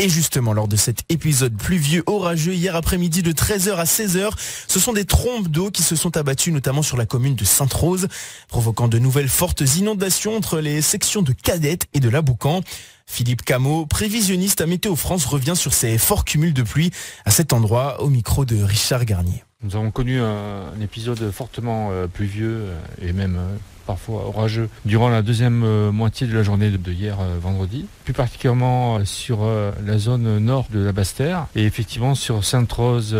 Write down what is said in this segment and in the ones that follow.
Et justement, lors de cet épisode pluvieux orageux, hier après-midi de 13h à 16h, ce sont des trombes d'eau qui se sont abattues notamment sur la commune de Sainte-Rose, provoquant de nouvelles fortes inondations entre les sections de Cadette et de Laboucan. Philippe Cameau, prévisionniste à Météo France, revient sur ces forts cumuls de pluie à cet endroit au micro de Richard Garnier. Nous avons connu un épisode fortement pluvieux et même parfois orageux durant la deuxième moitié de la journée de hier vendredi, plus particulièrement sur la zone nord de la Basse-Terre et effectivement sur Sainte-Rose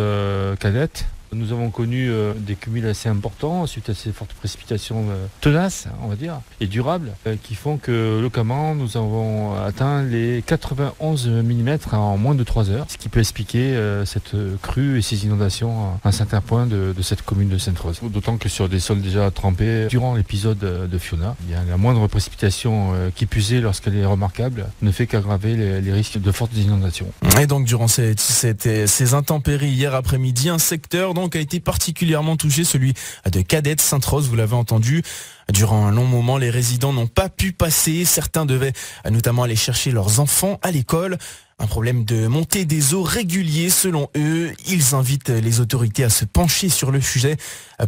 Cadette. Nous avons connu des cumuls assez importants suite à ces fortes précipitations tenaces, on va dire, et durables, qui font que localement nous avons atteint les 91 mm en moins de 3 heures, ce qui peut expliquer cette crue et ces inondations à un certain point de cette commune de Sainte-Rose. D'autant que sur des sols déjà trempés, durant l'épisode de Fiona, eh bien, la moindre précipitation qui puisée lorsqu'elle est remarquable ne fait qu'aggraver les risques de fortes inondations. Et donc durant ces intempéries hier après-midi, un secteur a été particulièrement touché, celui de Cadette Sainte-Rose, vous l'avez entendu. Durant un long moment, les résidents n'ont pas pu passer. Certains devaient notamment aller chercher leurs enfants à l'école. Un problème de montée des eaux régulier selon eux. Ils invitent les autorités à se pencher sur le sujet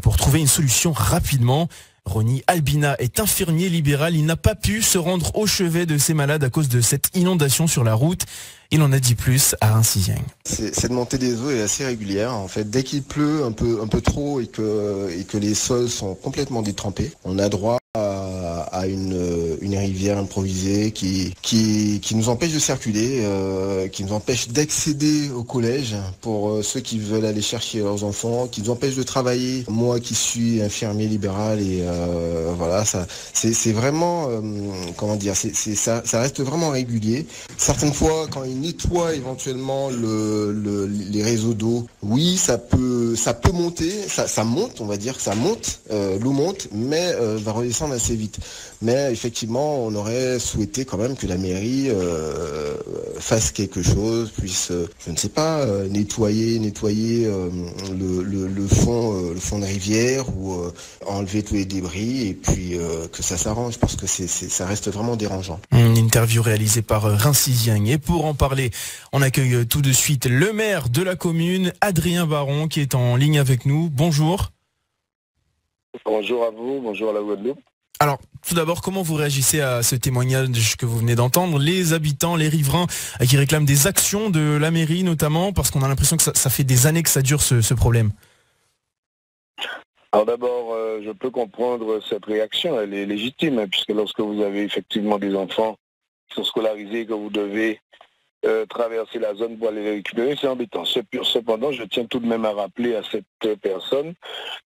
pour trouver une solution rapidement. Ronnie Albina est infirmier libéral. Il n'a pas pu se rendre au chevet de ses malades à cause de cette inondation sur la route. Il en a dit plus à Reims-Sizieng. Cette montée des eaux est assez régulière. En fait, dès qu'il pleut un peu trop et que les sols sont complètement détrempés, on a droit à une rivière improvisée qui nous empêche de circuler, qui nous empêche d'accéder au collège pour ceux qui veulent aller chercher leurs enfants, qui nous empêche de travailler. Moi qui suis infirmier libéral et voilà, ça c'est vraiment comment dire, ça reste vraiment régulier. Certaines fois, quand ils nettoient éventuellement les réseaux d'eau, oui, ça peut monter, ça monte, on va dire que ça monte, l'eau monte, mais va redescendre assez vite. Mais effectivement, on aurait souhaité quand même que la mairie fasse quelque chose, puisse, je ne sais pas, nettoyer le fond de rivière ou enlever tous les débris et puis que ça s'arrange parce que ça reste vraiment dérangeant. Une interview réalisée par Reims-Sizieng. Et pour en parler, on accueille tout de suite le maire de la commune, Adrien Baron, qui est en ligne avec nous. Bonjour. Bonjour à vous, bonjour à la Guadeloupe. Alors, tout d'abord, comment vous réagissez à ce témoignage que vous venez d'entendre? Les habitants, les riverains qui réclament des actions de la mairie notamment, parce qu'on a l'impression que ça fait des années que ça dure ce problème. Alors d'abord, je peux comprendre cette réaction, elle est légitime, hein, puisque lorsque vous avez effectivement des enfants qui sont scolarisés, que vous devez traverser la zone pour aller les récupérer, c'est embêtant. Cependant, je tiens tout de même à rappeler à cette personne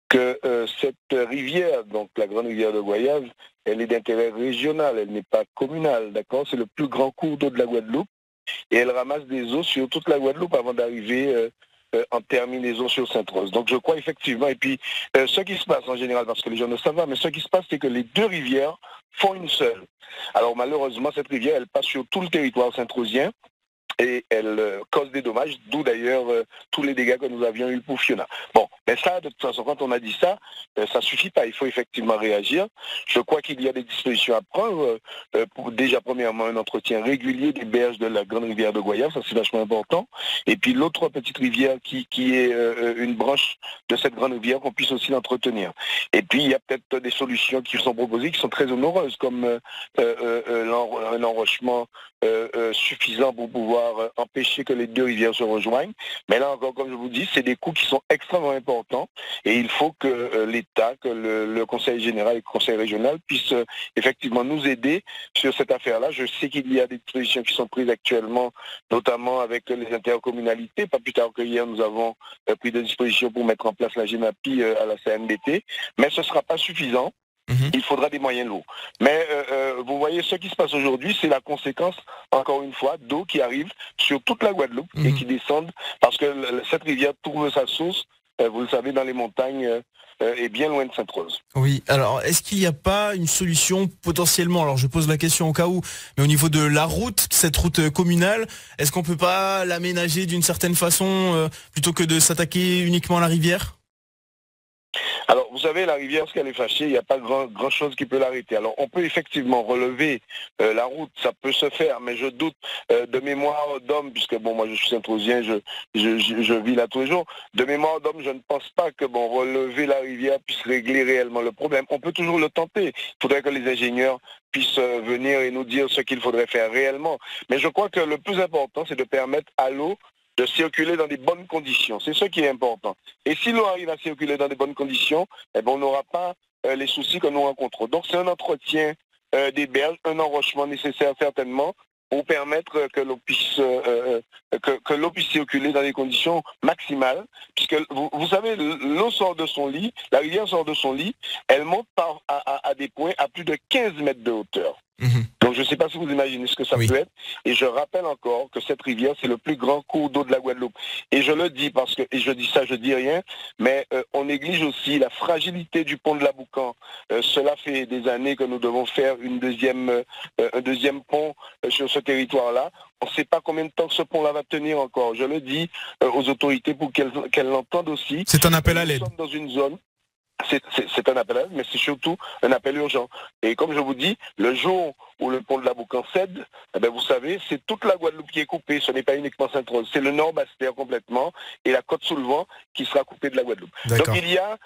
que cette rivière, donc la grande rivière de Goyave, elle est d'intérêt régional, elle n'est pas communale, d'accord? C'est le plus grand cours d'eau de la Guadeloupe et elle ramasse des eaux sur toute la Guadeloupe avant d'arriver en terminaison sur Sainte-Rose. Donc je crois effectivement, et puis ce qui se passe en général, parce que les gens ne savent pas, mais ce qui se passe, c'est que les deux rivières font une seule. Alors malheureusement, cette rivière, elle passe sur tout le territoire saint-rosien, et elle cause des dommages, d'où d'ailleurs tous les dégâts que nous avions eu pour Fiona. Bon, mais ça, de toute façon, quand on a dit ça, ça suffit pas, il faut effectivement réagir. Je crois qu'il y a des dispositions à prendre, pour déjà premièrement un entretien régulier des berges de la grande rivière de Goyave, ça c'est vachement important, et puis l'autre petite rivière qui est une branche de cette grande rivière, qu'on puisse aussi l'entretenir. Et puis il y a peut-être des solutions qui sont proposées, qui sont très honoreuses, comme un enrochement suffisant pour pouvoir empêcher que les deux rivières se rejoignent. Mais là encore, comme je vous dis, c'est des coûts qui sont extrêmement importants et il faut que l'État, que le Conseil général et le Conseil régional puissent effectivement nous aider sur cette affaire-là. Je sais qu'il y a des dispositions qui sont prises actuellement, notamment avec les intercommunalités. Pas plus tard que hier, nous avons pris des dispositions pour mettre en place la GEMAPI à la CNDT, mais ce ne sera pas suffisant. Il faudra des moyens lourds. Mais vous voyez, ce qui se passe aujourd'hui, c'est la conséquence, encore une fois, d'eau qui arrive sur toute la Guadeloupe et qui descendent, parce que cette rivière trouve sa source, vous le savez, dans les montagnes et bien loin de Sainte-Rose. Oui, alors est-ce qu'il n'y a pas une solution potentiellement, alors je pose la question au cas où, mais au niveau de la route, cette route communale, est-ce qu'on ne peut pas l'aménager d'une certaine façon plutôt que de s'attaquer uniquement à la rivière ? Alors, vous savez, la rivière, lorsqu'elle est fâchée, il n'y a pas grand chose qui peut l'arrêter. Alors, on peut effectivement relever la route, ça peut se faire, mais je doute de mémoire d'homme, puisque bon, moi je suis Saint-Trosien, je vis là tous les jours. De mémoire d'homme, je ne pense pas que bon, relever la rivière puisse régler réellement le problème. On peut toujours le tenter. Il faudrait que les ingénieurs puissent venir et nous dire ce qu'il faudrait faire réellement. Mais je crois que le plus important, c'est de permettre à l'eau de circuler dans des bonnes conditions. C'est ce qui est important. Et si l'eau arrive à circuler dans des bonnes conditions, eh ben, on n'aura pas les soucis que nous rencontrons. Donc c'est un entretien des berges, un enrochement nécessaire certainement pour permettre que l'eau puisse, que l'eau puisse circuler dans des conditions maximales. Puisque vous savez, l'eau sort de son lit, la rivière sort de son lit, elle monte à des points à plus de 15 mètres de hauteur. Donc je ne sais pas si vous imaginez ce que ça peut être. Et je rappelle encore que cette rivière, c'est le plus grand cours d'eau de la Guadeloupe. Et je le dis parce que, et je dis ça, je dis rien, mais on néglige aussi la fragilité du pont de la Boucan. Cela fait des années que nous devons faire un deuxième pont sur ce territoire-là. On ne sait pas combien de temps ce pont-là va tenir encore. Je le dis aux autorités pour qu'elles l'entendent aussi. C'est un appel à l'aide. Nous sommes dans une zone. C'est un appel à l'aide, mais c'est surtout un appel urgent. Et comme je vous dis, le jour où le pont de la Boucan cède, eh bien vous savez, c'est toute la Guadeloupe qui est coupée. Ce n'est pas uniquement Sainte-Rose, c'est le nord Basse-Terre complètement et la côte sous le vent qui sera coupée de la Guadeloupe. Donc il y a,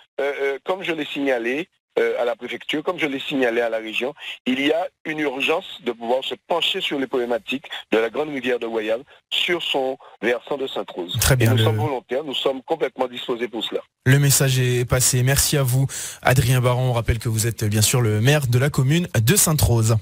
comme je l'ai signalé à la préfecture, comme je l'ai signalé à la région, il y a une urgence de pouvoir se pencher sur les problématiques de la grande rivière de Guayave sur son versant de Sainte-Rose. Très bien. Et nous sommes volontaires, nous sommes complètement disposés pour cela. Le message est passé. Merci à vous, Adrien Baron. On rappelle que vous êtes bien sûr le maire de la commune de Sainte-Rose.